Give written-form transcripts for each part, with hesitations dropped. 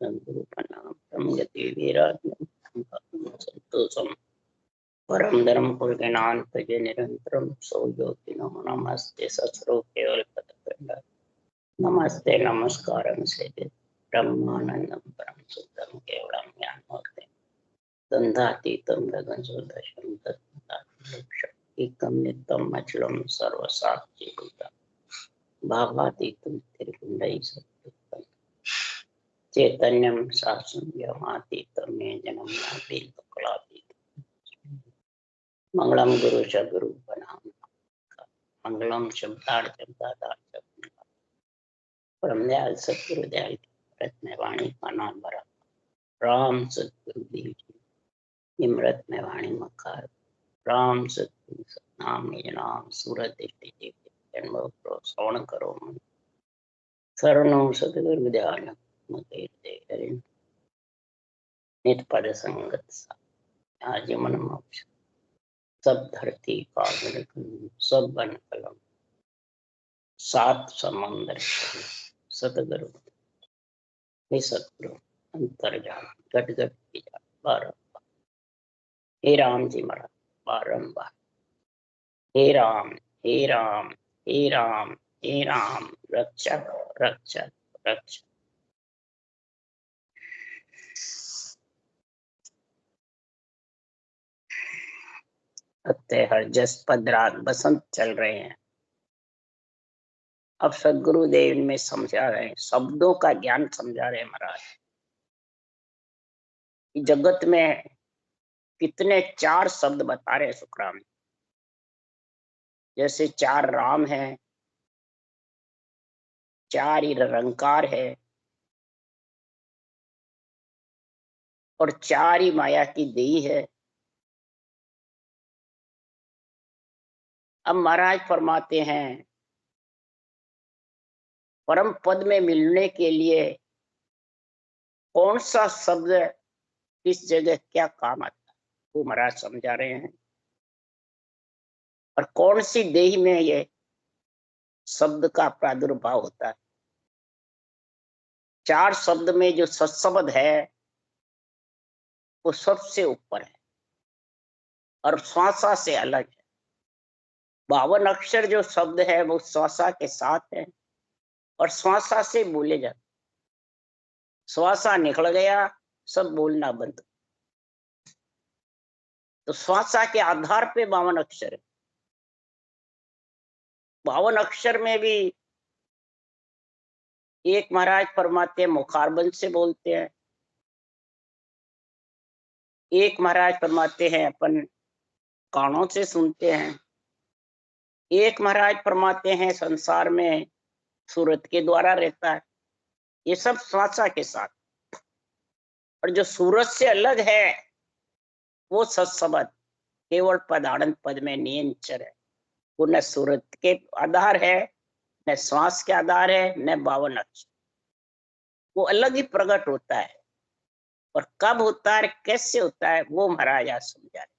गुरु प्रणाम गति संतोषम परम धर्म पुरुषान्त निरंतरम सो ज्योति नमस्ते सत्रो केवल पदपिंड नमस्ते नमस्कारम से ब्रह्मानंदम परम शुद्धम केवलम ज्ञानमूर्ति दंधातीतम गगनसुदर्शनम तत्त्वम् नित्यम अचलम सर्वसाक्षी भावातीतम त्रिपुंडई सत्युक्तम चैतन्यम शासनमातीतम में जन्म मंगलम गुरु सदगुरु बनाम मंगलम शब्दार्थ परम दयाल सतगुरु दयाल रत्न वाणी का नाम भरा राम सतगुरु देव जी निम्रत में वाणी मकार राम सतगुरु सतनाम निज नाम सूरत दृष्टि जन्म श्रवण करो मन शरणो सतगुरु दयाल नित पद संगत आज मन मोक्ष सब धरती कागज सब बन कलम सात समंदर सतगुरु हे सतगुरु अंतर्जाल घट घट की जा बारंबार हे राम जी महाराज बारंबार हे राम हे राम हे राम हे राम रक्षक रक्षक रक्षक। हर जस पदरात बसंत चल रहे हैं। अब सदगुरुदेव में समझा रहे हैं, शब्दों का ज्ञान समझा रहे हैं महाराज। जगत में कितने चार शब्द बता रहे सुखराम, जैसे चार राम है, चार ही निरंकार है और चार ही माया की देही है। अब महाराज फरमाते हैं परम पद में मिलने के लिए कौन सा शब्द किस जगह क्या काम आता है वो महाराज समझा रहे हैं, और कौन सी देही में ये शब्द का प्रादुर्भाव होता है। चार शब्द में जो सत्शब्द है वो सबसे ऊपर है और श्वासा से अलग है। 52 अक्षर जो शब्द है वो श्वासा के साथ है और श्वासा से बोले जाते। श्वासा निकल गया सब बोलना बंद। तो श्वासा के आधार पे 52 अक्षर है। 52 अक्षर में भी एक महाराज फरमाते हैं मुखारबंद से बोलते हैं, एक महाराज फरमाते हैं अपन कानों से सुनते हैं, एक महाराज फरमाते हैं संसार में सूरत के द्वारा रहता है। ये सब श्वासा के साथ। और जो सूरत से अलग है वो सत्शब्द केवल पदानंद पद में नियंचर है। वो न सूरत के आधार है, न श्वास के आधार है, न 52 अक्षर। वो अलग ही प्रकट होता है और कब होता है कैसे होता है वो महाराज आज समझा रहे।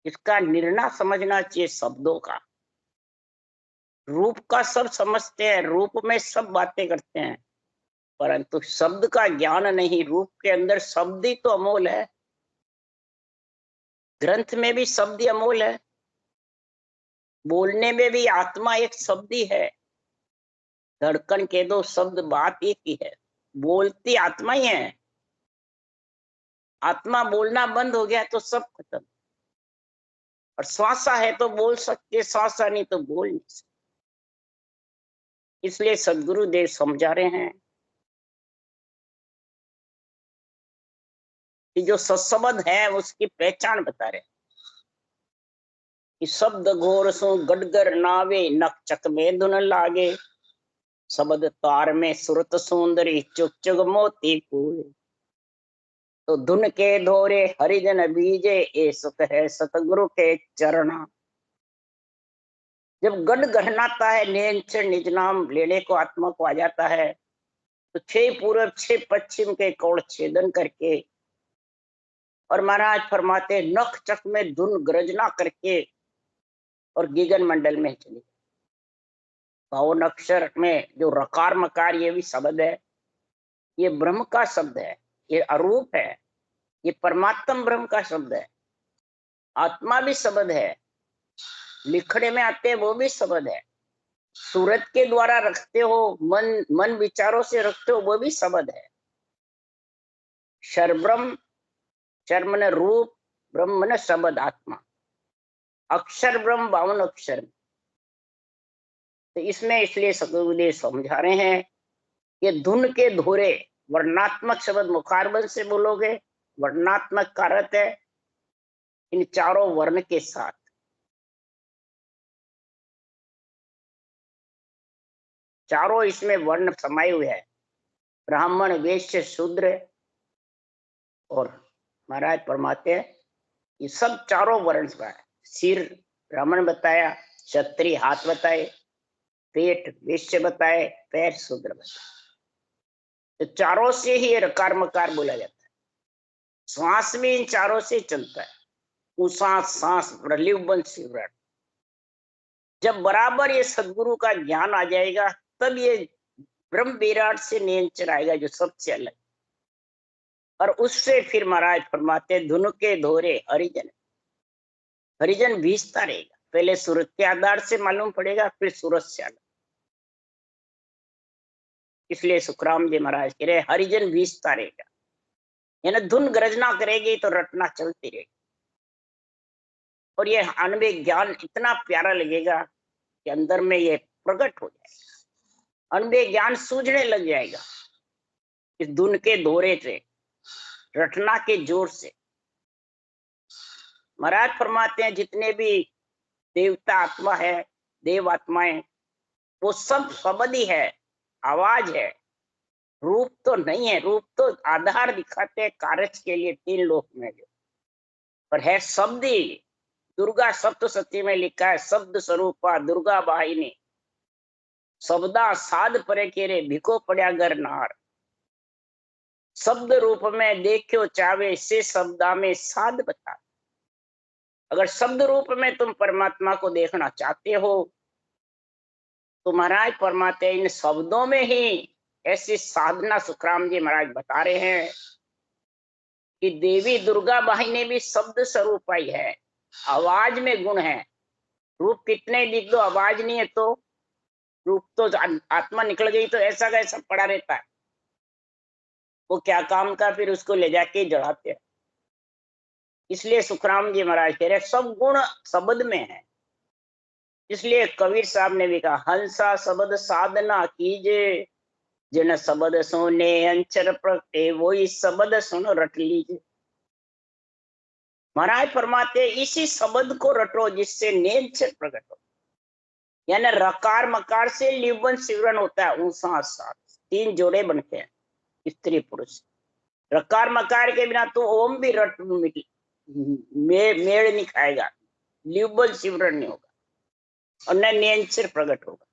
इसका निर्णय समझना चाहिए। शब्दों का रूप का सब समझते हैं, रूप में सब बातें करते हैं, परंतु शब्द का ज्ञान नहीं। रूप के अंदर शब्द ही तो अमोल है, ग्रंथ में भी शब्द ही अमोल है, बोलने में भी आत्मा एक शब्द ही है। धड़कन के दो शब्द बात एक ही है, बोलती आत्मा ही है। आत्मा बोलना बंद हो गया तो सब खत्म। और श्वासा है तो बोल सकते, श्वासा नहीं तो बोल नहीं सकते। इसलिए सदगुरुदेव समझा रहे हैं कि जो सत्शब्द है उसकी पहचान बता रहे हैं कि शब्द घोर सो गडगर नावे नक चक में धुन लागे, शब्द तार में सुरत सुंदरी चुक चुग मोती फूल, तो धुन के धोरे हरिजन बीजे ए सुख है सतगुरु के चरणा। जब गढ़ गहनाता है, नियंत्रण निज नाम लेने को आत्मा को आ जाता है, तो 6 पूर्व 6 पश्चिम के कौड़ छेदन करके और महाराज फरमाते नख चक में धुन गरजना करके और गीगन मंडल में चले। 52 अक्षर में जो रकार मकार ये भी शब्द है, ये ब्रह्म का शब्द है, ये अरूप है, ये परमात्म ब्रह्म का शब्द है। आत्मा भी शब्द है, लिखने में आते हैं वो भी शब्द है, सूरत के द्वारा रखते हो, मन विचारों से रखते हो, वो भी शब्द है। शरब्रह्म, शर्म ने रूप, ब्रह्म ने शब्द आत्मा, अक्षर ब्रह्म 52 अक्षर। तो इसमें इसलिए सदगुरुदेव समझा रहे हैं कि धुन के धोरे वर्णात्मक शब्द मुखारबंद से बोलोगे, वर्णात्मक कारक है इन चारों वर्ण के साथ। चारों इसमें वर्ण समाये हुए है, ब्राह्मण, वैश्य, शूद्र और महाराज परमात्मा, ये सब चारों वर्ण का है। सिर ब्राह्मण बताया, क्षत्रिय हाथ बताए, पेट वैश्य बताए, पैर शूद्र बताए। तो चारों से ही रकार मकार बोला जाता है। श्वास भी इन चारों से चलता है, उसास सांस प्रलिबन शिवरण। जब बराबर ये सदगुरु का ज्ञान आ जाएगा तब ये ब्रह्म विराट से नियंत्रण आएगा जो सबसे अलग। और उससे फिर महाराज फरमाते धुन के धोरे हरिजन, हरिजन भीजता रहेगा। पहले सूरत के आधार से मालूम पड़ेगा, फिर सूरत से अलग। इसलिए सुखराम जी महाराज कह रहे हरिजन भीजता रहेगा, यानी धुन गर्जना करेगी तो रटना चलती रहेगी। और ये अनवे ज्ञान इतना प्यारा लगेगा कि अंदर में ये प्रकट हो जाएगा, अनवे ज्ञान सूझने लग जाएगा इस धुन के धोरे से, रटना के जोर से। महाराज फरमाते हैं जितने भी देवता आत्मा है, देव आत्माएं, वो सब शब्द ही है, आवाज है, रूप तो नहीं है। रूप तो आधार दिखाते हैं कार्य के लिए तीन लोक में जो, पर है शब्द ही। दुर्गा सप्तशती में लिखा है शब्द स्वरूपा दुर्गा वाहिनी, शब्दा साध परे केरे भिको पड़ा गर नार। शब्द रूप में देखो चावे से शब्दा में साध बता। अगर शब्द रूप में तुम परमात्मा को देखना चाहते हो तो महाराज परमात्मा इन शब्दों में ही ऐसी साधना सुखराम जी महाराज बता रहे हैं कि देवी दुर्गा वाहिनी भी शब्द स्वरूप ही है, आवाज में गुण है। रूप कितने दिख दो, आवाज नहीं है तो रूप तो आत्मा निकल गई तो ऐसा का ऐसा पड़ा रहता है, वो क्या काम का, फिर उसको ले जाके जड़ाते हैं। इसलिए सुखराम जी महाराज कह रहे सब गुण शब्द में है। इसलिए कबीर साहब ने भी कहा हंसा शब्द साधना कीजे, जिन शब्द सुने अंचर प्रगटे वही शब्द सुन रट लीजिए। महाराज फरमाते इसी शब्द को रटो जिससे नेंचर प्रकट हो, यानी रकार मकार से लिबन सिवरण होता है, ऊसा सात तीन जोड़े बनते हैं स्त्री पुरुष। रकार मकार के बिना तो ओम भी रट मेड़ नहीं खाएगा, लिबन सिवरण नहीं होगा और न नेंचर प्रकट होगा।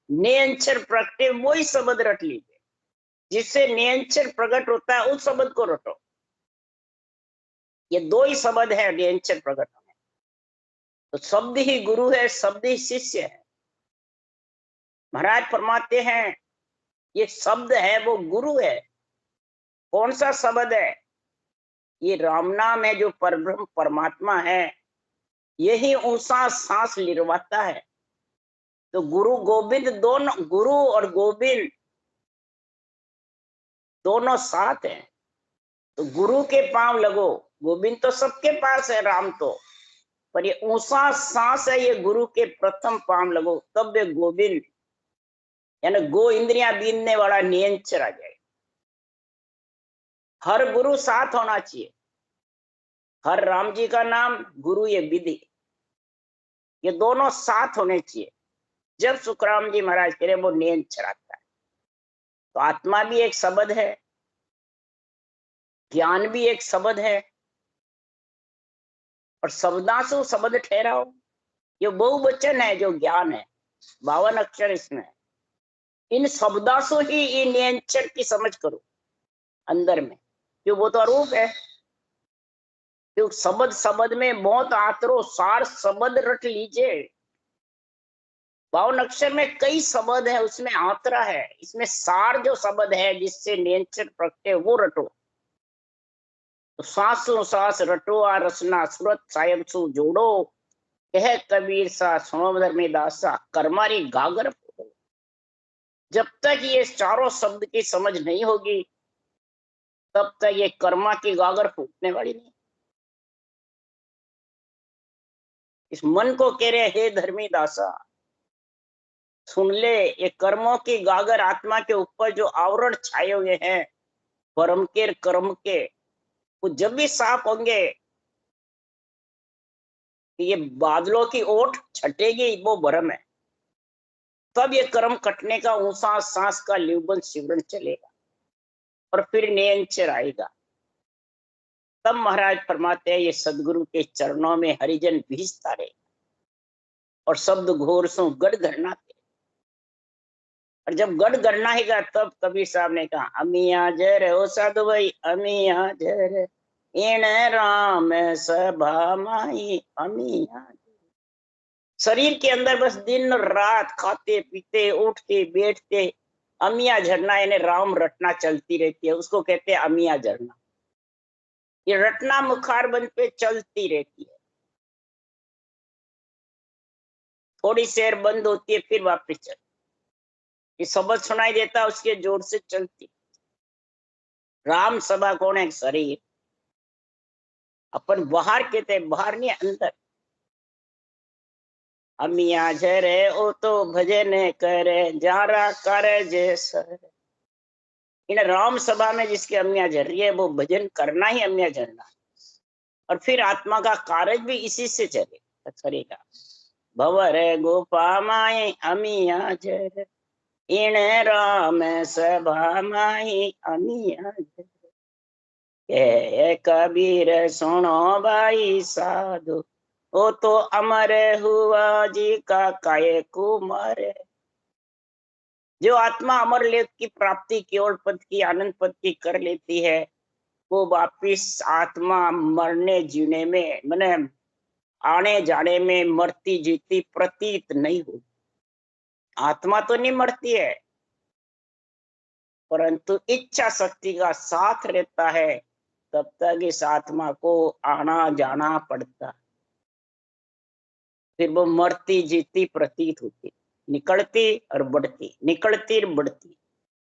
नेंचर प्रगटे वही शब्द रट लीजिए, जिससे नेंचर प्रकट होता है उस शब्द को रटो। ये दो ही शब्द है नेंचर प्रकट होने। तो शब्द ही गुरु है, शब्द ही शिष्य है। महाराज फरमाते हैं ये शब्द है वो गुरु है। कौन सा शब्द है? ये राम नाम है जो परब्रह्म परमात्मा है, यही ऊंचा सांस लिरवाता है। तो गुरु गोविंद दोनों, गुरु और गोविंद दोनों साथ हैं। तो गुरु के पांव लगो, गोविंद तो सबके पास है, राम तो, पर ये ऊंचा सांस है, ये गुरु के प्रथम पांव लगो, तब ये गोविंद यानी गो इंद्रियां बीनने वाला नियंत्रण आ जाए। हर गुरु साथ होना चाहिए, हर राम जी का नाम, गुरु ये विधि, ये दोनों साथ होने चाहिए। जब सुखराम जी महाराज कह रहे वो नियंत्रण आता है। तो आत्मा भी एक शब्द है, ज्ञान भी एक शब्द है, और शब्दासु शब्द ठहराओ, ये बहुवचन है जो ज्ञान है, 52 अक्षर इसमें। इन शब्दासु ही इन नियंत्रण की समझ करो अंदर में, क्यों वो तो अरूप है। क्यों शब्द शब्द में बहुत आतरो सार शब्द रट लीजिए, बावन अक्षर में कई शब्द है, उसमें आंतरा है, इसमें सार जो शब्द है जिससे नेचर प्रगटे वो रटो। तो सांसों सांस रटो आ रसना सुरत सायम सु जोड़ो, कह कबीर सा सुनो धर्मीदासा कर्मारी गागर फोड़ो। जब तक ये चारों शब्द की समझ नहीं होगी तब तक ये कर्मा की गागर फूटने वाली नहीं। इस मन को कह रहे हे धर्मी दासा, सुन ले, ये कर्मों की गागर आत्मा के ऊपर जो आवरण छाए हुए हैं भरम के कर्म के, वो जब भी साफ होंगे ये बादलों की ओट छटेगी, वो भरम है, तब ये कर्म कटने का ऊंसा सांस का लिवबन सिमरन चलेगा और फिर नियंचर आएगा। तब महाराज फरमाते हैं ये सदगुरु के चरणों में हरिजन भीजता रहे और शब्द घोर सो गढ़ गढ़ना थे। और जब गढ़ गढ़ना हैगा तब कबीर साहब ने कहा अमिया जर ओ साधु भाई अमिया जर इन राम सभा माई अमिया। शरीर के अंदर बस दिन रात खाते पीते उठते बैठते अमिया झरना यानी राम रटना चलती रहती है, उसको कहते हैं अमिया झरना। ये रटना मुखार बंद पे चलती रहती है, थोड़ी देर बंद होती है फिर वापस चल। ये शब्द सुनाई देता उसके जोर से चलती। राम सभा कौन है? शरीर। अपन बाहर कहते हैं, बाहर नहीं अंदर। अमिया झरे ओ तो भजन करे जारा करे जैसर। इन राम सभा में जिसकी अमिया झर रही है वो भजन करना ही अमिया झरना, और फिर आत्मा का कार्य भी इसी से चलेगा। भवर गोपा माई अमिया झर इन राम सभा माई अमिया झर। कबीर सुनो भाई साधु वो तो अमर हुआ जी का काय कुमार। जो आत्मा अमर लेख की प्राप्ति केवल पद की आनंद पद की कर लेती है वो वापिस आत्मा मरने जीने में मैंने आने जाने में मरती जीती प्रतीत नहीं होती। आत्मा तो नहीं मरती है परंतु इच्छा शक्ति का साथ रहता है, तब तक इस आत्मा को आना जाना पड़ता, फिर वो मरती जीती प्रतीत होती, निकलती और बढ़ती, निकलती और बढ़ती।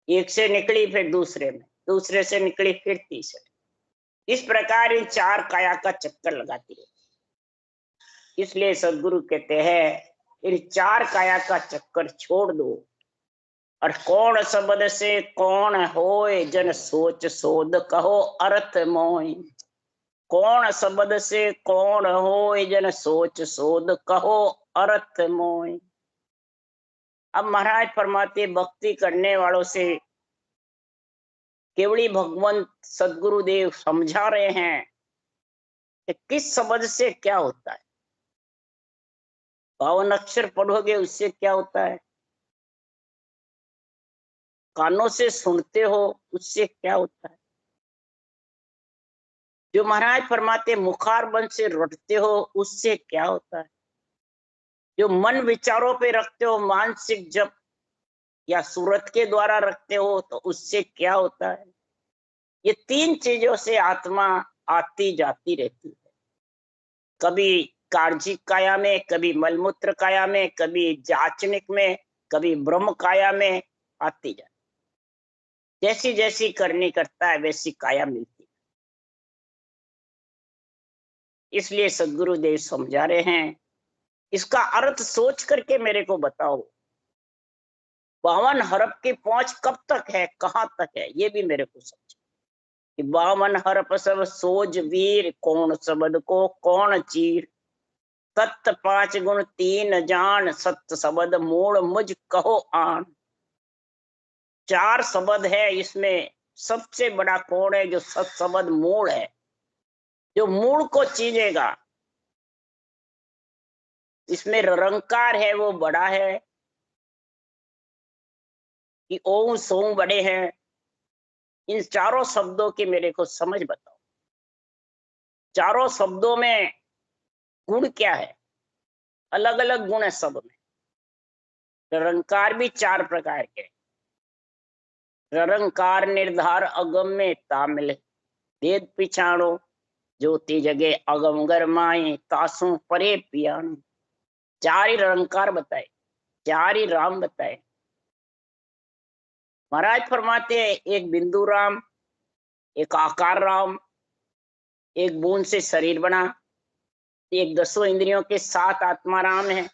एक से निकली फिर दूसरे में, दूसरे से निकली फिर तीसरे, इस प्रकार इन चार काया का चक्कर लगाती है। इसलिए सदगुरु कहते हैं इन चार काया का चक्कर छोड़ दो और कौन शब्द से कौन होए जन सोच सोध कहो अर्थ मोय। कौन शब्द से कौन होए जन सोच सोध कहो अर्थ मोय। अब महाराज फरमाते भक्ति करने वालों से केवली भगवंत सदगुरुदेव समझा रहे हैं कि किस शब्द से क्या होता है। 52 अक्षर पढ़ोगे उससे क्या होता है, कानों से सुनते हो उससे क्या होता है, जो महाराज फरमाते मुखार बंद से रटते हो उससे क्या होता है, जो मन विचारों पे रखते हो मानसिक जप या सूरत के द्वारा रखते हो तो उससे क्या होता है। ये तीन चीजों से आत्मा आती जाती रहती है, कभी कार्जिक काया में, कभी मलमूत्र काया में, कभी जाचनिक में, कभी ब्रह्म काया में आती जाती। जैसी जैसी करनी करता है वैसी काया मिलती है। इसलिए सदगुरुदेव समझा रहे हैं इसका अर्थ सोच करके मेरे को बताओ। 52 हरफ की पहुंच कब तक है, कहां तक है, ये भी मेरे को समझो कि 52 हरफ सब सोज वीर कौन शब्द को कौन चीर। तत्त 5 गुण 3 जान सत्य शब्द मूल मुझ कहो आन। 4 शब्द है इसमें, सबसे बड़ा कौन है? जो सत शब्द मूल है, जो मूल को चीजेगा। इसमें रंकार है वो बड़ा है कि ओम सोम बड़े हैं। इन चारों शब्दों की मेरे को समझ बताओ, चारों शब्दों में गुण क्या है? अलग अलग गुण है सब में, निरंकार भी 4 प्रकार के। निरंकार निर्धार अगम में तामिल, वेद पिछाणो ज्योति जगे अगम गरमाए तासु परे पियाणो। 4 ही निरंकार बताए, 4 ही राम बताए। महाराज फरमाते हैं एक बिंदु राम, एक आकार राम, एक बूंद से शरीर बना, एक 10 इंद्रियों के 7 आत्मा राम है।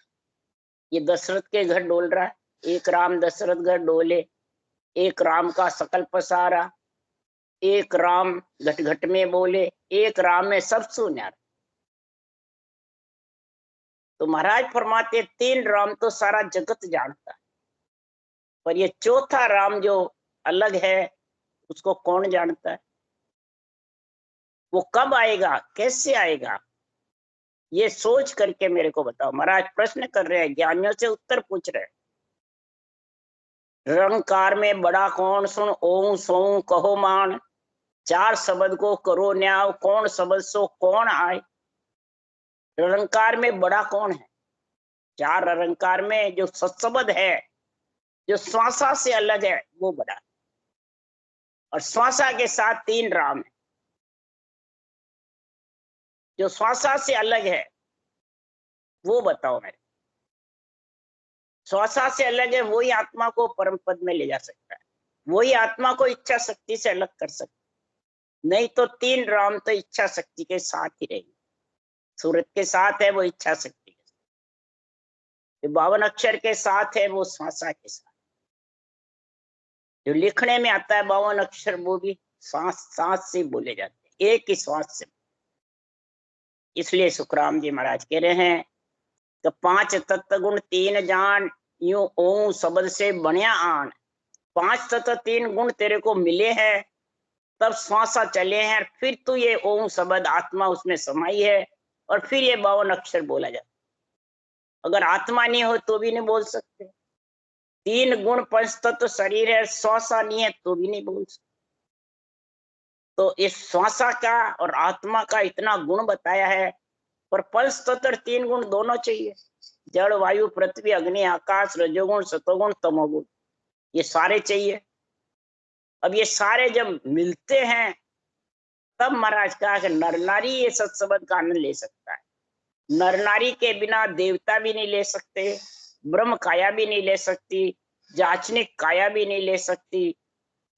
ये दशरथ के घर डोल रहा है, एक राम दशरथ घर डोले, एक राम का सकल पसारा, एक राम घट घट में बोले, एक राम में सब सुन्यार। तो महाराज फरमाते 3 राम तो सारा जगत जानता है, पर ये चौथा राम जो अलग है उसको कौन जानता है? वो कब आएगा, कैसे आएगा, ये सोच करके मेरे को बताओ। महाराज प्रश्न कर रहे हैं, ज्ञानियों से उत्तर पूछ रहे हैं। निरंकार में बड़ा कौन, सुन ओं सों कहो मान, 4 शब्द को करो न्याय, कौन शब्द सो कौन आए। निरंकार में बड़ा कौन है? 4 निरंकार में जो सत्शब्द है, जो श्वासा से अलग है, वो बड़ा है। और श्वासा के साथ 3 राम है। जो श्वासा से अलग है वो बताओ मेरे। श्वासा से अलग है वही आत्मा को परम पद में ले जा सकता है, वही आत्मा को इच्छा शक्ति से अलग कर सकता है। नहीं तो 3 राम तो इच्छा शक्ति के साथ ही रहेगी। सूरत के साथ है वो इच्छा शक्ति के साथ, 52 अक्षर के साथ है वो श्वासा के साथ। जो लिखने में आता है 52 अक्षर वो भी सांस सांस से बोले जाते हैं, एक ही श्वास से। इसलिए सुखराम जी महाराज कह रहे हैं कि 5 तत्व गुण 3 जान, यूं ओं शब्द से बनिया आन। 5 तत्व 3 गुण तेरे को मिले हैं, तब श्वासा चले हैं, फिर तू ये ओं शब्द आत्मा उसमें समाई है, और फिर ये 52 अक्षर बोला जाता। अगर आत्मा नहीं हो तो भी नहीं बोल सकते। 3 गुण 5 तत्व शरीर है, श्वासा नहीं है तो भी नहीं बोल सकते। तो इस श्वासा का और आत्मा का इतना गुण बताया है, पर पंच तत्व 3 गुण दोनों चाहिए। जड़ वायु पृथ्वी अग्नि आकाश, रजोगुण सतोगुण तमोगुण, ये सारे चाहिए। अब ये सारे जब मिलते हैं तब महाराज कहा कि नर नारी ये सत्संग का आनंद ले सकता है। नर नारी के बिना देवता भी नहीं ले सकते, ब्रह्म काया भी नहीं ले सकती, जाचनिक काया भी नहीं ले सकती,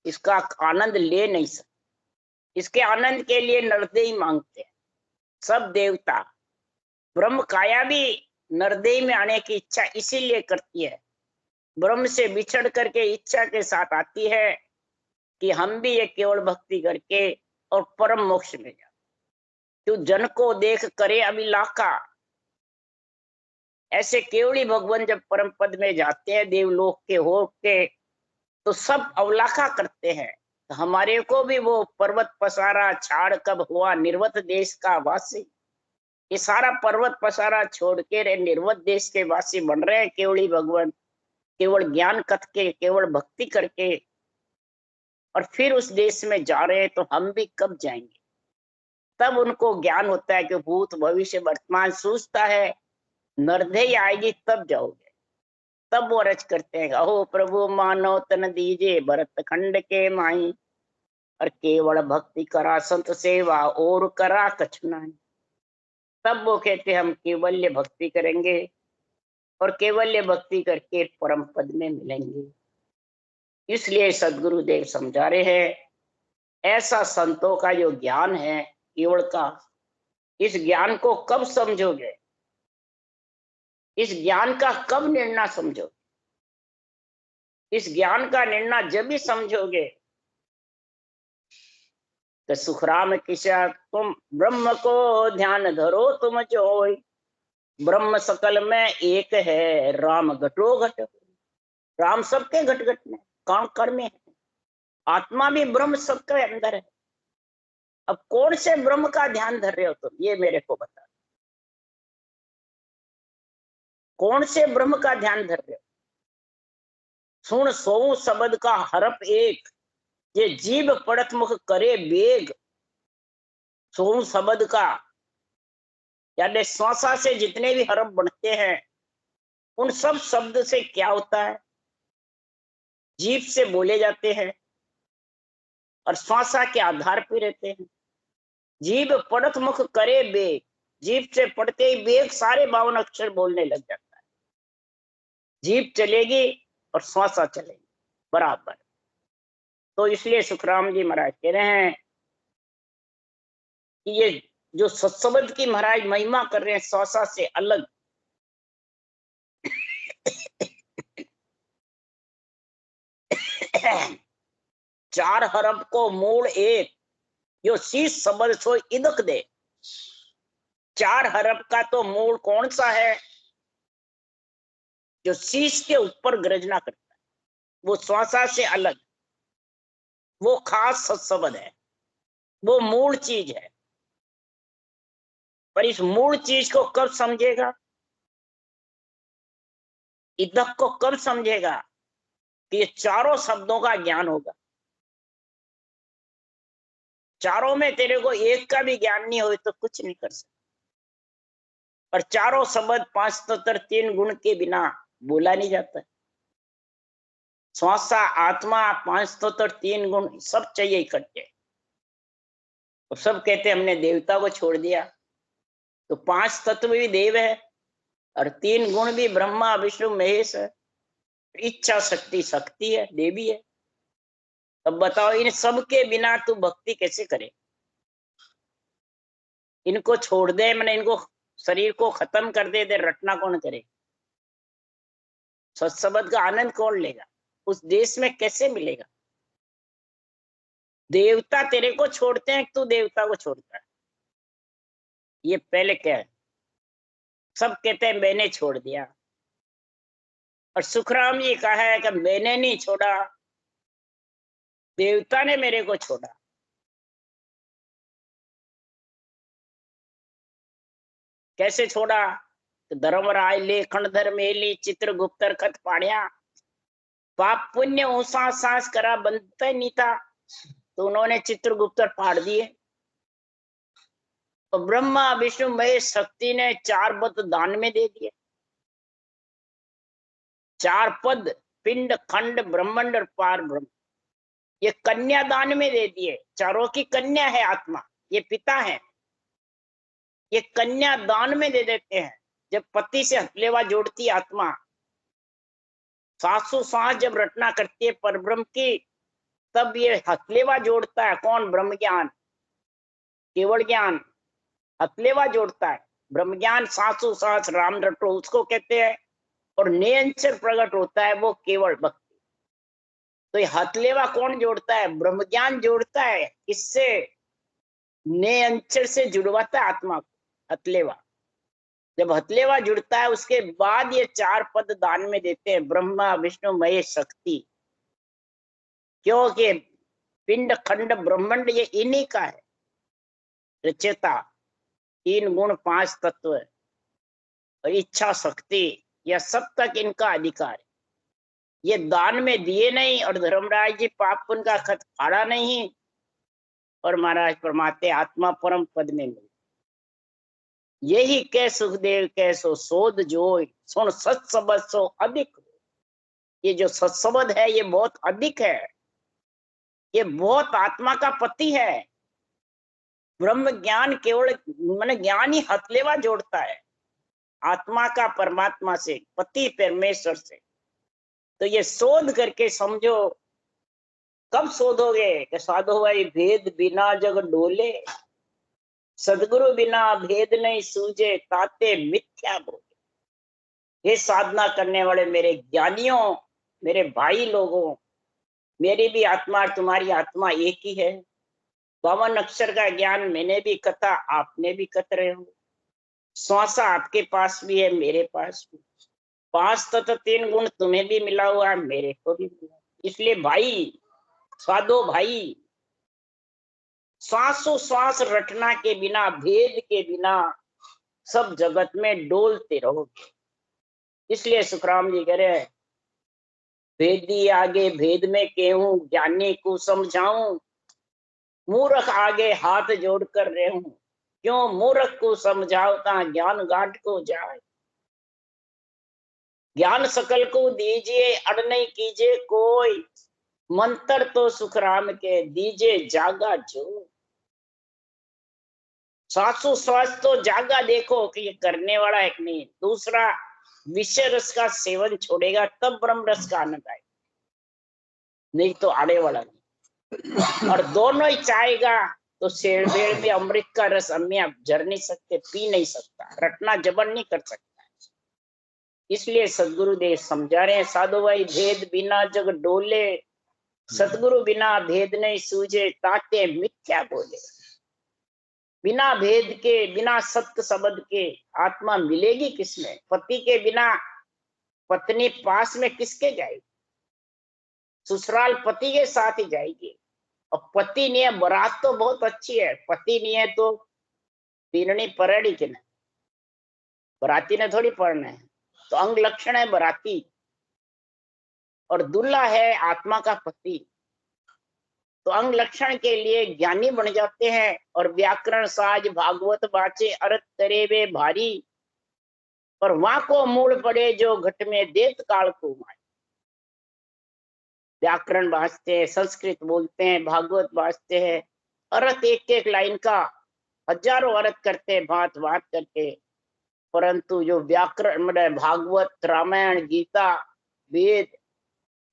इसका आनंद ले नहीं सकती। इसके आनंद के लिए नरदेही मांगते हैं सब देवता। ब्रह्म काया भी नरदेही में आने की इच्छा इसीलिए करती है, ब्रह्म से बिछड़ करके इच्छा के साथ आती है कि हम भी ये केवल भक्ति करके और परम मोक्ष में जाए। तू जन को देख करे अभिलाखा, ऐसे केवली भगवान जब परम पद में जाते हैं देवलोक के हो के, तो सब अवलाखा करते हैं। तो हमारे को भी वो पर्वत पसारा छाड़ कब हुआ निर्वत देश का वासी। ये सारा पर्वत पसारा छोड़ के रे निर्वत देश के वासी बन रहे हैं केवली भगवान, केवल ज्ञान कथ के, केवल भक्ति करके, और फिर उस देश में जा रहे हैं। तो हम भी कब जाएंगे? तब उनको ज्ञान होता है कि भूत भविष्य वर्तमान सूझता है, नरदेही आएगी तब जाओगे। तब वो रच करते हैं, अहो प्रभु मानो तन दीजिए भरत खंड के माई, और केवल भक्ति करा संत सेवा और करा कछुना। तब वो कहते हम केवल्य भक्ति करेंगे और केवल्य भक्ति करके परम पद में मिलेंगे। इसलिए सदगुरुदेव समझा रहे हैं, ऐसा संतों का जो ज्ञान है केवल का, इस ज्ञान को कब समझोगे? इस ज्ञान का कब निर्णय समझोगे? इस ज्ञान का निर्णय जब भी समझोगे तो सुखराम किसा तुम ब्रह्म को ध्यान धरो तुम जोई, ब्रह्म सकल में एक है राम घटो घट। राम सबके घट घट में कण कण में है, आत्मा भी ब्रह्म सबके अंदर है। अब कौन से ब्रह्म का ध्यान धर रहे हो तुम, ये मेरे को बता। कौन से ब्रह्म का ध्यान धर रहे हो? सुन सो शब्द का हरफ एक, ये जीव पड़त मुख करे बेग। सो शब्द का यानी श्वासा से जितने भी हरफ बनते हैं उन सब शब्द से क्या होता है, जीभ से बोले जाते हैं और श्वासा के आधार पे रहते हैं। जीभ पढ़त मुख करे बेग, जीभ से पढ़ते ही बेग सारे 52 अक्षर बोलने लग जाता है। जीभ चलेगी और श्वासा चलेगी बराबर। तो इसलिए सुखराम जी महाराज कह रहे हैं कि ये जो सत्संग की महाराज महिमा कर रहे हैं श्वासा से अलग, चार हरफ को मूल एक, यो शीश शब्द सो इदक दे। चार हरफ का तो मूल कौन सा है, जो शीश के ऊपर गर्जना करता है, वो श्वासा से अलग, वो खास सत्संग है, वो मूल चीज है। पर इस मूल चीज को कब समझेगा, इदक को कब समझेगा कि ये चारों शब्दों का ज्ञान होगा। चारों में तेरे को एक का भी ज्ञान नहीं हो तो कुछ नहीं कर सकता। और चारों शब्द 5 तत्व 3 गुण के बिना बोला नहीं जाता। श्वासा आत्मा 5 तत्व 3 गुण सब चाहिए इकट्ठे। तो सब कहते हमने देवता को छोड़ दिया, तो 5 तत्व भी देव है और 3 गुण भी ब्रह्मा विष्णु महेश है। इच्छा शक्ति शक्ति है, देवी है। अब बताओ इन सब के बिना तू भक्ति कैसे करे। इनको छोड़ दे, मैंने इनको शरीर को खत्म कर दे, रटना कौन करे, सत्संग का आनंद कौन लेगा, उस देश में कैसे मिलेगा। देवता तेरे को छोड़ते हैं, तू देवता को छोड़ता है। ये पहले क्या है, सब कहते हैं मैंने छोड़ दिया, और सुखराम जी कहा है कि मैंने नहीं छोड़ा, देवता ने मेरे को छोड़ा। कैसे छोड़ा, तो धर्मराय लेखन धर्मेली चित्रगुप्तर खत पाड़िया, पाप पुण्य ऊसा सांस करा बनता नहीं था, तो उन्होंने चित्रगुप्तर फाड़ दिए। तो ब्रह्मा विष्णु महेश शक्ति ने 4 पद दान में दे दिए। 4 पद पिंड खंड ब्रह्मांड और पार ब्रह्म, ये कन्या दान में दे दिए। चारों की कन्या है आत्मा, ये पिता है, ये कन्या दान में दे देते हैं। जब पति से हथलेवा जोड़ती आत्मा, सासू सांस जब रटना करती है परब्रह्म की, तब ये हथलेवा जोड़ता है। कौन, ब्रह्म ज्ञान, केवल ज्ञान हथलेवा जोड़ता है। ब्रह्म ज्ञान सासू सांस राम रटो उसको कहते हैं, और नियंचर प्रकट होता है वो केवल भक्ति। तो ये हथलेवा कौन जोड़ता है, ब्रह्म ज्ञान जोड़ता है। इससे नियंचर से जुड़वाता है आत्मा को हथलेवा। जब हथलेवा जुड़ता है उसके बाद ये 4 पद दान में देते हैं, ब्रह्मा विष्णु महेश शक्ति। क्योंकि पिंड खंड ब्रह्मांड ये इन्हीं का है, रचेता 3 गुण 5 तत्व और इच्छा शक्ति, यह सब तक इनका अधिकार है। ये दान में दिए नहीं, और धर्मराज जी पाप पुण्य का खत फाड़ा नहीं, और महाराज परमाते आत्मा परम पद में मिले। यही कह सुखदेव कैसो शोध जोय, सुन सत्सबद सो अधिक। ये जो सत्सबद है ये बहुत अधिक है, ये बहुत आत्मा का पति है। ब्रह्म ज्ञान केवल मन ज्ञान ही हथलेवा जोड़ता है आत्मा का परमात्मा से, पति परमेश्वर से। तो ये शोध करके समझो। कब शोधोगे कि साधो भाई भेद बिना जग डोले, सदगुरु बिना भेद नहीं सूझे, ताते मिथ्या बोले। ये साधना करने वाले मेरे ज्ञानियों, मेरे भाई लोगों, मेरी भी आत्मा और तुम्हारी आत्मा एक ही है। 52 अक्षर का ज्ञान मैंने भी कथा, आपने भी कथ रहे हो। श्वासा आपके पास भी है, मेरे पास भी। 5 तत्व 3 गुण तुम्हें भी मिला हुआ है, मेरे को भी मिला। इसलिए भाई, साधो भाई, श्वासों श्वास रटना के बिना, भेद के बिना सब जगत में डोलते रहोगे। इसलिए सुखराम जी कह रहे हैं, भेदी आगे भेद में केहूं, ज्ञानी को समझाऊं, मूर्ख आगे हाथ जोड़कर रहूं। क्यों मूर्ख को समझाओ ता ज्ञान गांठ को जाए। ज्ञान सकल को दीजिए, अड़ नहीं कीजिए कोई, मंत्र तो सुखराम के दीजिए जागा जो। श्वासोश्वास तो जागा देखो कि ये करने वाला है कि नहीं। दूसरा, विषय रस का सेवन छोड़ेगा तब ब्रह्म रस का आनंद आएगा, नहीं तो आने वाला नहीं। और दोनों ही चाहेगा तो शेरबेर में अमृत का रस अम्मिया झर नहीं सकते, पी नहीं सकता, रटना जबन नहीं कर सकता। इसलिए सदगुरुदेव समझा रहे हैं, साधु भाई भेद बिना जग डोले, सतगुरु बिना भेद नहीं सूझे, ताते मिथ्या बोले। बिना भेद के, बिना सत्य शब्द के आत्मा मिलेगी किसमें? पति के बिना पत्नी पास में किसके जाएगी? ससुराल पति के साथ ही जाएगी। और पति नहीं है, बारात तो बहुत अच्छी है, पति नहीं है तो पीरनी परेड़ी के नहीं, बराती ने थोड़ी पढ़ना है। तो अंग लक्षण है बराती, और दूल्हा है आत्मा का पति। तो अंग लक्षण के लिए ज्ञानी बन जाते हैं। और व्याकरण साज भागवत बाचे, अर्थ करे वे भारी, और वहां को मूल पड़े जो घट में देत काल को माए। व्याकरण बाजते हैं, संस्कृत बोलते हैं, भागवत बाजते हैं, अर्थ एक एक लाइन का हजारों अर्थ करते हैं, भांत भांत करके। परंतु जो व्याकरण भागवत, रामायण, गीता, वेद,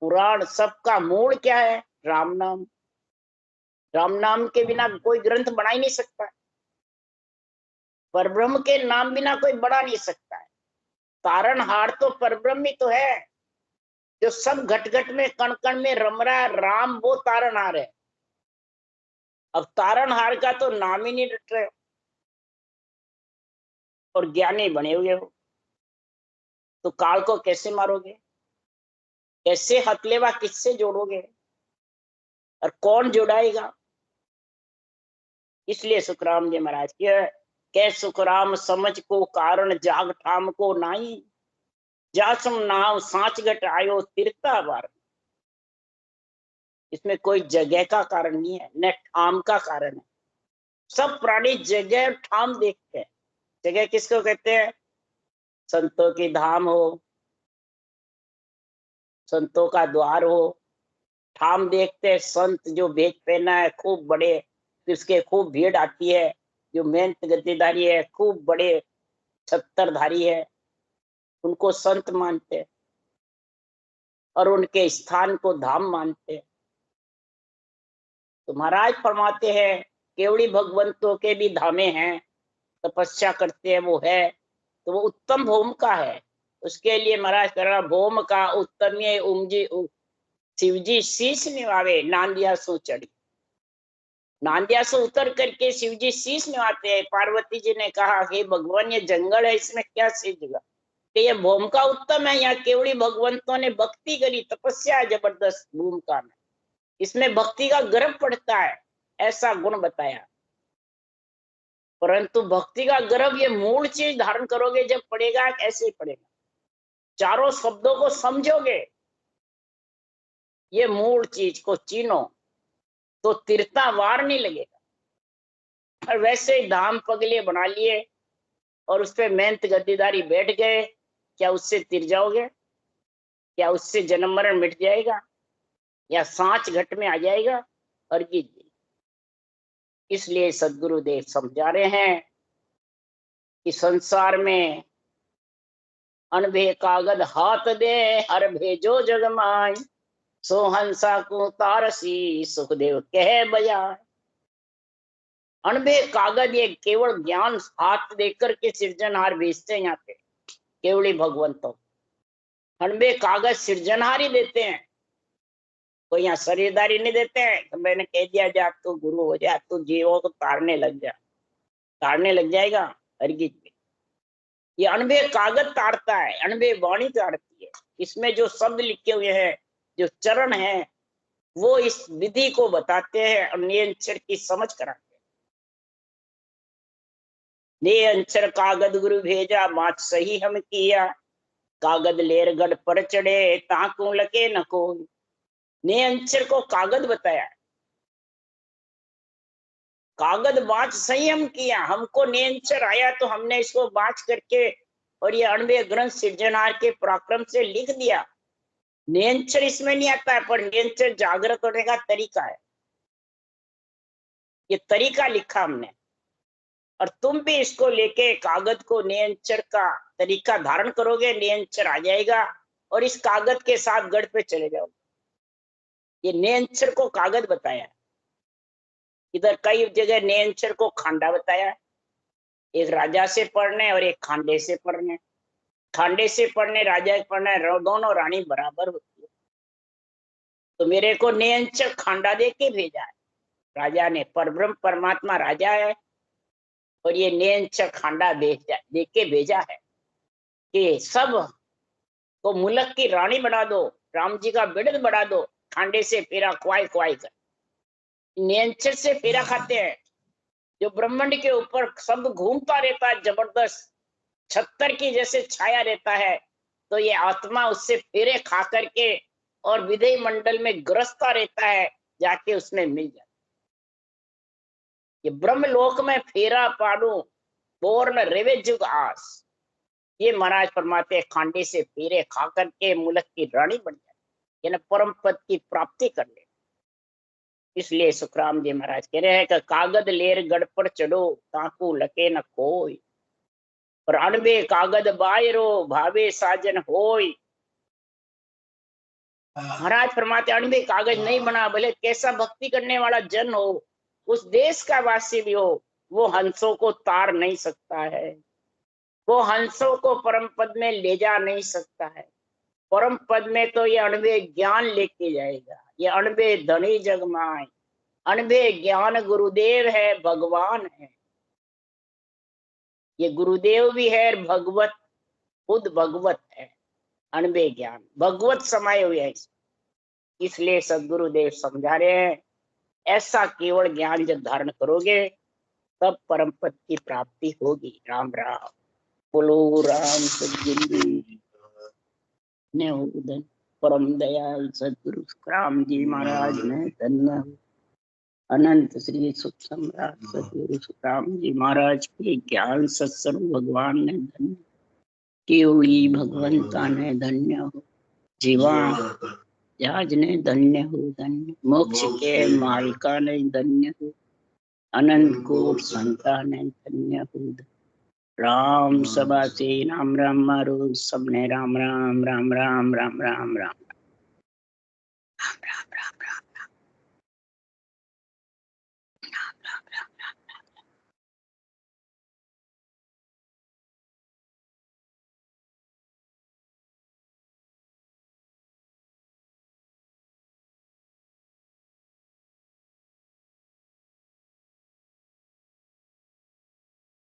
पुराण, सबका मूल क्या है? राम नाम। राम नाम के बिना कोई ग्रंथ बना ही नहीं सकता। परब्रह्म के नाम बिना कोई बना नहीं सकता है। तारणहार तो परब्रह्म ही तो है, जो सब घट घट में कण कण में रम रहा है, राम वो तारणहार है। अब तारणहार का तो नाम ही नहीं रट रहे, और ज्ञानी बने हुए हो, तो काल को कैसे मारोगे? कैसे हथलेवा किससे जोड़ोगे? और कौन जुड़ाएगा? इसलिए सुखराम जी महाराज के सुखराम समझ को कारण जाग ठाम को नाई, जासम नाव सांच घट आयो तिरता बार। इसमें कोई जगह का कारण नहीं है, न ठाम का कारण है। सब प्राणी जगह ठाम देखते हैं। जगह किसको कहते हैं? संतों की धाम हो, संतों का द्वार हो। ठाम देखते हैं संत जो भेद पहना है खूब बड़े, उसके खूब भीड़ आती है, जो मेहनत गद्दीदारी है, खूब बड़े छत्तरधारी है, उनको संत मानते हैं और उनके स्थान को धाम मानते हैं। तो महाराज फरमाते हैं केवड़ी भगवंतों के भी धामे हैं, तपस्या करते हैं वो है, तो वो उत्तम भौम का है। उसके लिए महाराज कह भौम का उत्तम उमजी शिवजी शीश निवावे, नांदिया सो चढ़ी। नांदिया से उतर करके शिवजी शीश निवाते हैं। पार्वती जी ने कहा हे भगवान, ये जंगल है, इसमें क्या सीखेगा? कि ये भूमिका उत्तम है, यहाँ केवड़ी भगवंतों ने भक्ति करी, तपस्या है जबरदस्त भूमिका में, इसमें भक्ति का गर्व पड़ता है, ऐसा गुण बताया। परंतु भक्ति का गर्व ये मूल चीज धारण करोगे जब पड़ेगा, ऐसे ही पड़ेगा। चारों शब्दों को समझोगे, ये मूल चीज को चीनो तो तिरता वार नहीं लगेगा। और वैसे ही धाम पगले बना लिए और उस पर मेहनत गद्दीदारी बैठ गए, क्या उससे तिर जाओगे? क्या उससे जन्म मरण मिट जाएगा? या सांच घट में आ जाएगा? और इसलिए सदगुरुदेव समझा रहे हैं कि संसार में अनभे कागद हाथ दे, हर भेजो जग माय, सो हंसा को तारसी सुखदेव कह बजाय। अनभे कागज ये केवल ज्ञान हाथ देकर के सृजनहार भेजते हैं यहाँ पे केवली भगवंतों। अनभे कागज सृजनहार ही देते हैं, कोई यहाँ शरीरदारी नहीं देते हैं। तो मैंने कह दिया जा तू गुरु हो जा, तू जीवों को तारने लग जा, तारने लग जाएगा। हरगिज ये अनभे कागज तारता है, अनभे वाणी तारती है। इसमें जो शब्द लिखे हुए हैं, जो चरण है, वो इस विधि को बताते हैं और नियंत्रण की समझ कराते हैं। नियंत्रण कागद गुरु भेजा, माच सही हम किया, कागद लेर गढ़ पर चढ़े, ताकू लगे न को। नियंत्रण को कागद बताया, कागद बाँच संयम किया। हमको नियंत्रण आया तो हमने इसको बाँच करके और ये अणवे ग्रंथ सिर्जनहार के पराक्रम से लिख दिया। नियंत्रण इसमें नहीं आता है, पर नियंत्रण जागृत होने का तरीका है। ये तरीका लिखा हमने, और तुम भी इसको लेके कागज को नियंत्रण का तरीका धारण करोगे, नियंत्रण आ जाएगा और इस कागज के साथ गढ़ पे चले जाओगे। ये नियंत्रण को कागज बताया है। इधर कई जगह नियंत्रण को खांडा बताया है, एक राजा से पढ़ने और एक खांडे से पढ़ने। खांडे से पढ़ने, राजा से पढ़ने, दोनों रानी बराबर होती है। तो मेरे को नियंत्रण खांडा दे के भेजा है राजा ने। परब्रह्म परमात्मा राजा है और ये नियंत्रण खांडा दे के भेजा है कि सब को मुल्क की रानी बना दो, राम जी का बिड़द बढ़ा दो, खांडे से फेरा खुआई खुआई कर। नियंत्रण से फेरा खाते हैं। जो ब्रह्मांड के ऊपर सब घूमता रहता है, जबरदस्त छत्तर की जैसे छाया रहता है, तो ये आत्मा उससे फेरे खा करके और विधेय मंडल में ग्रसता रहता है, जाके उसमें मिल जाता। ये ब्रह्मलोक में फेरा पाडू बोर्न रेवे जुग आस, ये महाराज फरमाते खांडे से फेरे खा करके मुल्क की रानी बन जाए, यानी परम पद की प्राप्ति कर ले। इसलिए सुखराम जी महाराज कह रहे हैं कि कागद लेर गढ़ पर चढ़ो, ताकू लके न कोई, और अनबे कागद बायरो भावे साजन होय। महाराज फरमाते अनबे कागज नहीं बना, भले कैसा भक्ति करने वाला जन हो, उस देश का वासी भी हो, वो हंसों को तार नहीं सकता है, वो हंसों को परम पद में ले जा नहीं सकता है। परम पद में तो ये अणबे ज्ञान लेके जाएगा। ये अणबे धनी जगमाए, अणबे ज्ञान गुरुदेव है, भगवान है। ये गुरुदेव भी है, भगवत खुद भगवत है। अणबे ज्ञान भगवत समाये हुए है। इसलिए सदगुरुदेव समझा रहे हैं, ऐसा केवल ज्ञान जब धारण करोगे तब परम पद की प्राप्ति होगी। राम राम बोलो। राम सदगुरु ने उदन परम दयाल सदगुरु राम जी महाराज ने धन्य हो। अनंत श्री सुख सम्राट सदगुरु राम जी महाराज के ज्ञान सत्सर्व भगवान ने धन्य, केवली भगवंता ने धन्य हो, जीवा जहाज ने धन्य हो धन्य, मोक्ष के मालिका ने धन्य हो, अनंत कोट संता ने धन्य हो। राम सभा से राम राम मारो, सबने राम राम राम राम राम राम राम राम राम राम राम राम।